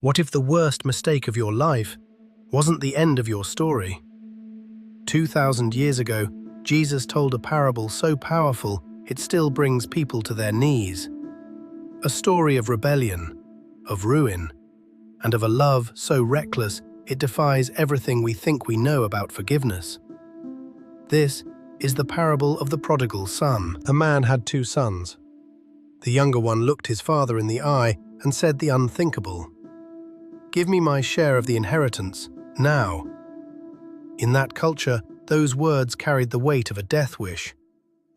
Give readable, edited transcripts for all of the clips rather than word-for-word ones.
What if the worst mistake of your life wasn't the end of your story? 2,000 years ago, Jesus told a parable so powerful it still brings people to their knees. A story of rebellion, of ruin, and of a love so reckless it defies everything we think we know about forgiveness. This is the parable of the prodigal son. A man had 2 sons. The younger one looked his father in the eye and said the unthinkable, "Give me my share of the inheritance, now." In that culture, those words carried the weight of a death wish.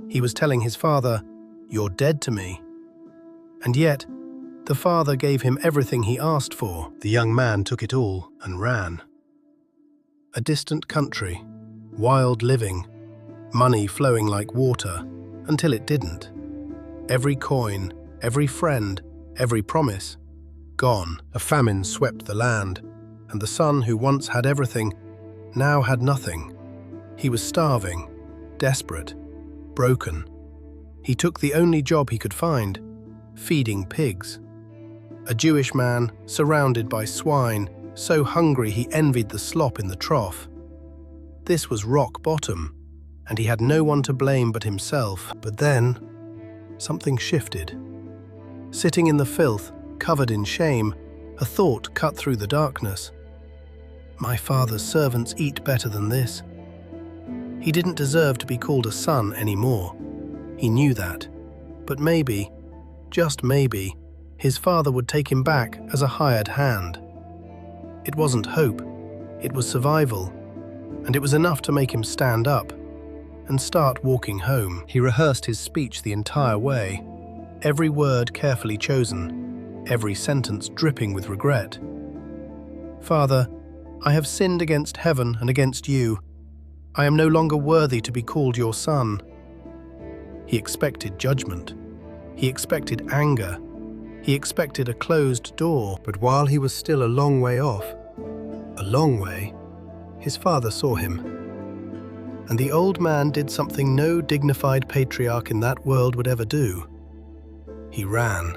He was telling his father, "You're dead to me." And yet, the father gave him everything he asked for. The young man took it all and ran. A distant country, wild living, money flowing like water, until it didn't. Every coin, every friend, every promise, gone. A famine swept the land, and the son who once had everything now had nothing. He was starving, desperate, broken. He took the only job he could find, feeding pigs. A Jewish man, surrounded by swine, so hungry he envied the slop in the trough. This was rock bottom, and he had no one to blame but himself. But then, something shifted. Sitting in the filth, covered in shame, a thought cut through the darkness. My father's servants eat better than this. He didn't deserve to be called a son anymore. He knew that. But maybe, just maybe, his father would take him back as a hired hand. It wasn't hope, it was survival, and it was enough to make him stand up and start walking home. He rehearsed his speech the entire way, every word carefully chosen, every sentence dripping with regret. "Father, I have sinned against heaven and against you. I am no longer worthy to be called your son." He expected judgment. He expected anger. He expected a closed door. But while he was still a long way off, a long way, his father saw him. And the old man did something no dignified patriarch in that world would ever do. He ran.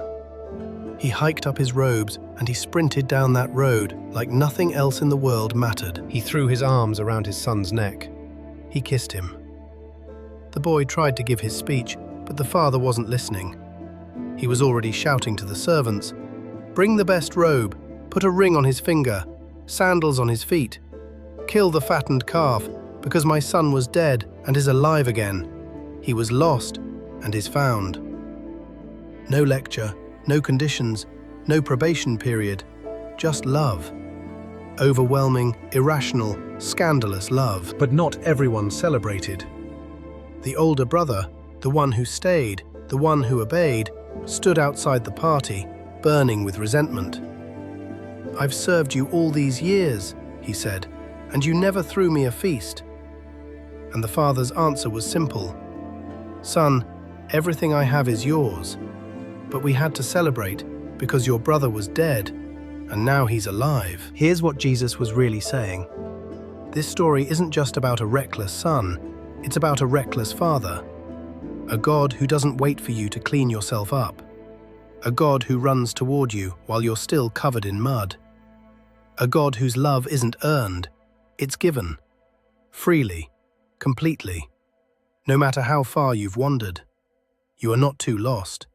He hiked up his robes and he sprinted down that road like nothing else in the world mattered. He threw his arms around his son's neck. He kissed him. The boy tried to give his speech, but the father wasn't listening. He was already shouting to the servants, "Bring the best robe, put a ring on his finger, sandals on his feet. Kill the fattened calf, because my son was dead and is alive again. He was lost and is found." No lecture, no conditions, no probation period, just love. Overwhelming, irrational, scandalous love. But not everyone celebrated. The older brother, the one who stayed, the one who obeyed, stood outside the party, burning with resentment. "I've served you all these years," he said, "and you never threw me a feast." And the father's answer was simple. "Son, everything I have is yours. But we had to celebrate because your brother was dead, and now he's alive." Here's what Jesus was really saying. This story isn't just about a reckless son, it's about a reckless father. A God who doesn't wait for you to clean yourself up. A God who runs toward you while you're still covered in mud. A God whose love isn't earned, it's given. Freely, completely. No matter how far you've wandered. You are not too lost.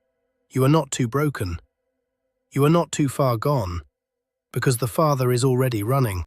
You are not too broken. You are not too far gone, because the Father is already running.